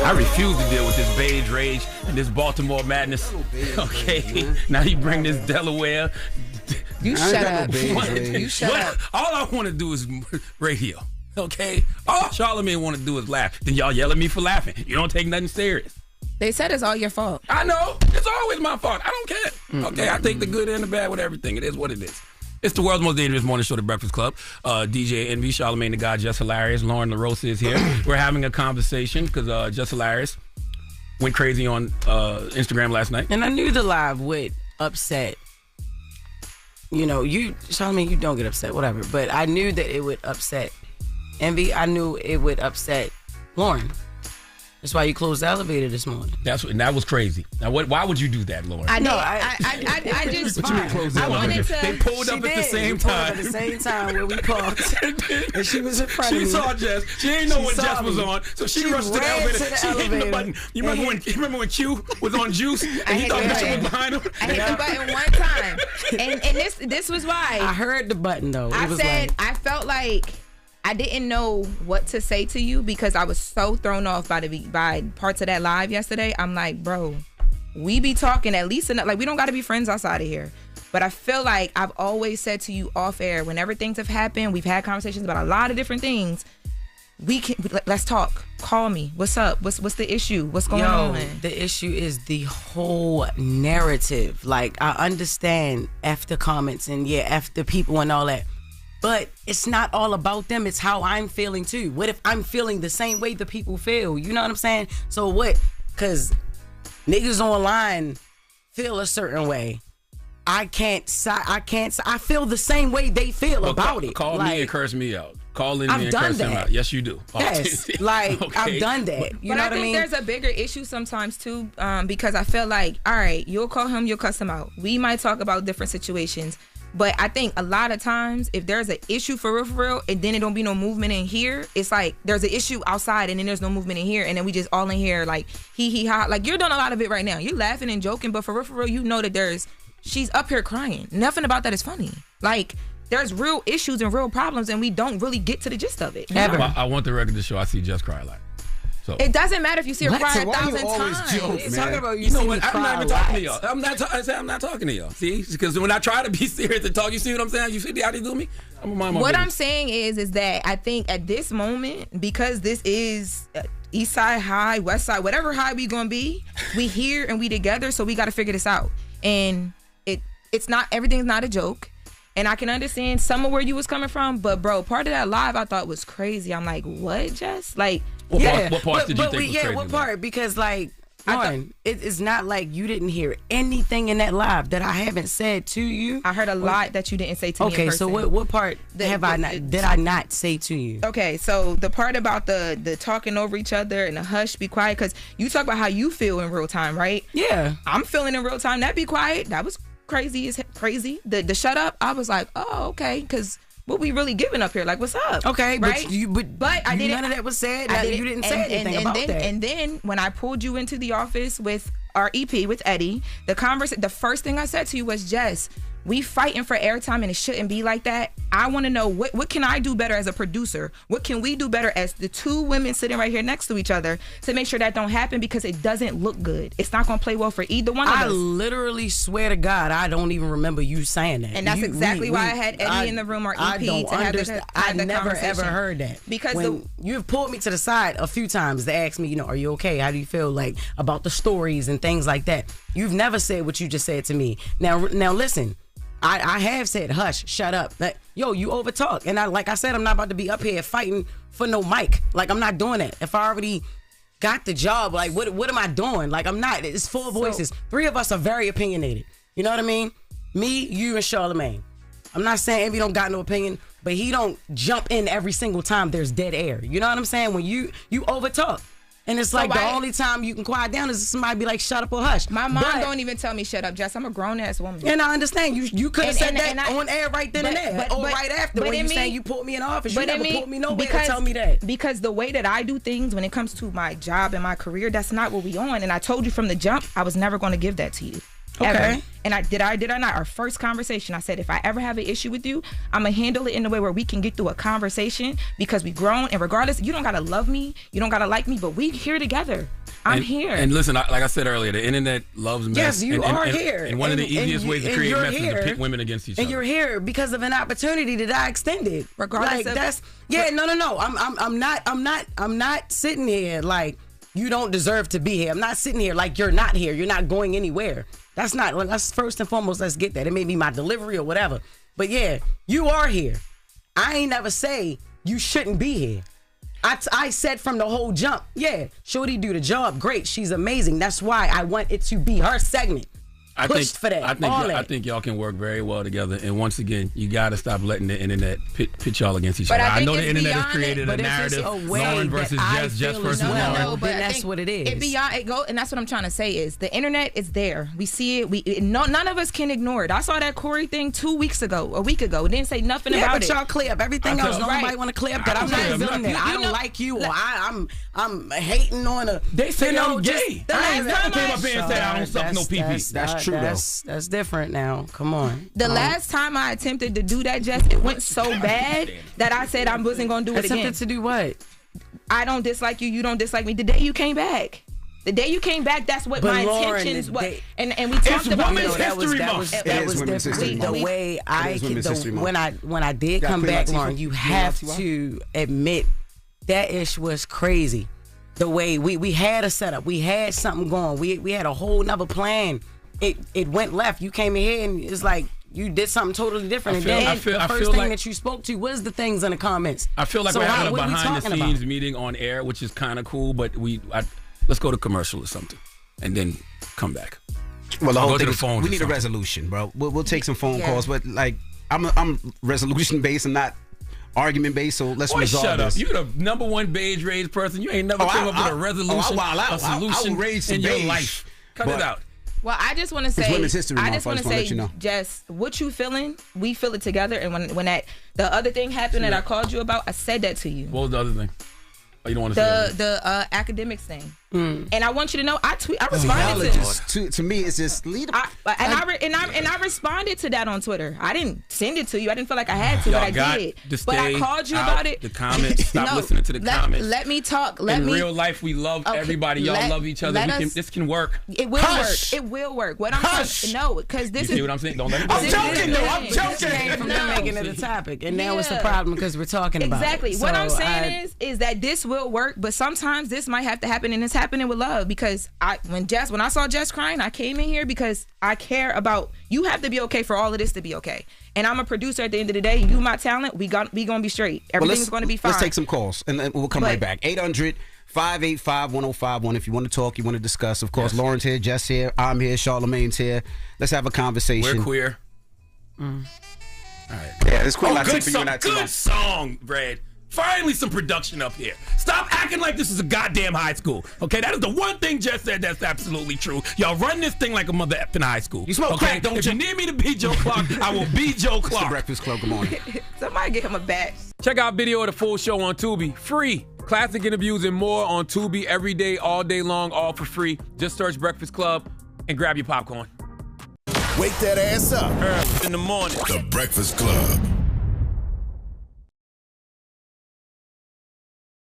I refuse to deal with this beige rage and this Baltimore madness. Okay, now you bring this Delaware. You shut up. You shut up. All I want to do is radio. Okay, all Charlamagne want to do is laugh. Then y'all yell at me for laughing. You don't take nothing serious. They said it's all your fault. I know. It's always my fault. I don't care. Okay, I take the good and the bad with everything. It is what it is. It's the world's most dangerous morning show, The Breakfast Club. DJ Envy, Charlamagne the God, Jess Hilarious, Loren LoRosa is here. We're having a conversation because Jess Hilarious went crazy on Instagram last night. And I knew the live would upset. You know, Charlamagne, you don't get upset, whatever. But I knew that it would upset Envy. I knew it would upset Loren. That's why you closed the elevator this morning. That was crazy. Now, why would you do that, Loren? I just. What you mean close the elevator? They pulled up at the same time. At the same time where we parked, and she was in front of me. She saw Jess. She didn't know what Jess was on, so she rushed to the elevator. She hit the button. You remember when Q was on Juice and he thought Bishop was behind him? I hit the button one time, and this was why. I heard the button though. I felt like I didn't know what to say to you because I was so thrown off by parts of that live yesterday. I'm like, bro, we be talking at least enough. Like, we don't got to be friends outside of here. But I feel like I've always said to you off air, whenever things have happened, we've had conversations about a lot of different things. Let's talk. Call me. What's up? What's the issue? What's going on? The issue is the whole narrative. Like, I understand after comments and after people and all that. But it's not all about them. It's how I'm feeling too. What if I'm feeling the same way the people feel? You know what I'm saying? So what? Because niggas online feel a certain way. I feel the same way they feel about it. Call me and curse me out. Call in me and curse them out. Yes, you do. Yes, okay. I've done that. You know what I mean? There's a bigger issue sometimes too, because I feel like, all right, you'll call him, you'll cuss him out. We might talk about different situations. But I think a lot of times, if there's an issue for real, and then it don't be no movement in here, it's like there's an issue outside and then there's no movement in here, and then we just all in here like he ha. Like, you're doing a lot of it right now. You're laughing and joking, but for real, you know that she's up here crying. Nothing about that is funny. Like, there's real issues and real problems, and we don't really get to the gist of it. Ever. I want the record to show I see Jess cry a lot. So. It doesn't matter if you see her cry 1,000 times. Talking about you know what? I'm not even talking to y'all. I'm not talking to y'all. See, because when I try to be serious and talk, you see what I'm saying? You see how they do me? What I'm saying is that I think at this moment, because this is East Side High, West Side, whatever high we gonna be, we here and we together, so we got to figure this out. And it's not, everything's not a joke. And I can understand some of where you was coming from, but bro, part of that live I thought was crazy. I'm like, what, Jess? Like, what parts did you think was crazy? What part? Because like, it's not like you didn't hear anything in that live that I haven't said to you. I heard a lot that you didn't say to me. Okay, so what part did I not say to you? Okay, so the part about the talking over each other and the hush, be quiet, because you talk about how you feel in real time, right? Yeah, I'm feeling in real time. That be quiet. That was crazy. The shut up. I was like, oh, okay, because what we really giving up here? Like, what's up? Okay, right? But I didn't. None of that was said. You didn't say anything about that. And then when I pulled you into the office with our EP with Eddie, the first thing I said to you was, Jess, we fighting for airtime and it shouldn't be like that. I want to know what can I do better as a producer? What can we do better as the two women sitting right here next to each other to make sure that don't happen, because it doesn't look good. It's not going to play well for either one of us. I literally swear to God, I don't even remember you saying that. And that's exactly why I had Eddie in the room, our EP, I never ever heard that. Because you've pulled me to the side a few times to ask me, are you okay? How do you feel like about the stories and things like that? You've never said what you just said to me. Now listen. I have said, hush, shut up. Like, yo, you overtalk. And like I said, I'm not about to be up here fighting for no mic. Like, I'm not doing that. If I already got the job, like, what am I doing? Like, I'm not. It's four voices. Three of us are very opinionated. You know what I mean? Me, you, and Charlamagne. I'm not saying Envy don't got no opinion, but he don't jump in every single time there's dead air. You know what I'm saying? When you overtalk. And it's like the only time you can quiet down is somebody be like, shut up or hush. My mom don't even tell me shut up, Jess. I'm a grown-ass woman. And I understand. You could have said that on air right then and there. Or right after when you saying you put me in office. You never put me nowhere to tell me that. Because the way that I do things when it comes to my job and my career, that's not what we on. And I told you from the jump, I was never going to give that to you. Ever. Okay. And I did or not. Our first conversation, I said, if I ever have an issue with you, I'm going to handle it in a way where we can get through a conversation because we've grown. And regardless, you don't got to love me. You don't got to like me, but we here together. I'm here. And listen, like I said earlier, the internet loves mess. Yes, you are here. And one of the easiest ways to create mess is to pit women against each other. And you're here because of an opportunity that I extended. Regardless like, of no. I'm not sitting here like you don't deserve to be here. I'm not sitting here like you're not here. You're not going anywhere. That's first and foremost, let's get that. It may be my delivery or whatever. But yeah, you are here. I ain't never say you shouldn't be here. I said from the whole jump, yeah, Shorty do the job. Great. She's amazing. That's why I want it to be her segment. I think y'all can work very well together. And once again, you got to stop letting the internet pit y'all against each other. I know the internet has created a narrative. Loren versus Jess, Jess versus Loren. No, but that's what it is. And that's what I'm trying to say is the internet is there. We see it. None of us can ignore it. I saw that Corey thing a week ago. It didn't say nothing about it. Yeah, but y'all clear up everything else. Nobody want to clear up that I'm not feeling that. I don't like you, or I'm hating on a. They say I'm gay. I ain't never came up here and said I don't suck no PP. That's true, though. That's different now. Come on. The last time I attempted to do that, Jess, it went so bad that I said I wasn't going to do it again. Attempted to do what? I don't dislike you. You don't dislike me. The day you came back. That's what my intentions was. And we talked about it. That was different. The way when I did come back, Loren, you have to admit that ish was crazy. The way we had a setup. We had something going. We had a whole nother plan. It went left. You came in here and it's like you did something totally different. The first thing that you spoke to was the things in the comments. I feel like we're having a behind-the-scenes meeting on air, which is kind of cool, but let's go to commercial or something and then come back. Well, the whole thing is we need a resolution, bro. We'll take some phone calls, but like I'm resolution-based and not argument-based, so let's resolve shut this. Up. You're the number one beige rage person. You ain't never come up with a resolution, a solution in your life. Cut it out. Well, I just want to say, it's Women's History Month. I just want to say, Jess, what you feeling, we feel it together. And when the other thing happened that I called you about, I said that to you. What was the other thing? Oh, you don't want to say the academics thing. And I want you to know, I responded to me. It's just lead. I responded to that on Twitter. I didn't send it to you. I didn't feel like I had to, but I did. But I called you about it. The comments. Stop listening to the comments. Let me talk. In real life, we love everybody. Y'all love each other. This can work. It will work. It will work. What I'm saying, no, because this is. You see what I'm saying? Don't let it go. I'm joking. I'm joking. Came from them making it a topic, and now it's a problem because we're talking about it. Exactly. What I'm saying is that this will work, but sometimes this might have to happen, and it's happening with love. Because when I saw Jess crying, I came in here because I care about you. Have to be okay for all of this to be okay. And I'm a producer at the end of the day. You my talent. We gonna be straight. Everything's gonna be fine. Let's take some calls and then we'll come right back. 800-585-1051. If you want to talk, you want to discuss. Of course, Loren's here, Jess here, I'm here, Charlamagne's here. Let's have a conversation. We're queer. All right. Yeah, this queer good song. Good song, Brad. Finally, some production up here. Stop acting like this is a goddamn high school. Okay, that is the one thing Jess said that's absolutely true. Y'all run this thing like a mother effing high school. You smoke crack, don't you? If you need me to be Joe Clark, I will be Joe Clark. It's the Breakfast Club. Good morning. Somebody get him a bat. Check out video of the full show on Tubi. Free. Classic interviews and more on Tubi every day, all day long, all for free. Just search Breakfast Club and grab your popcorn. Wake that ass up. Early in the morning. The Breakfast Club.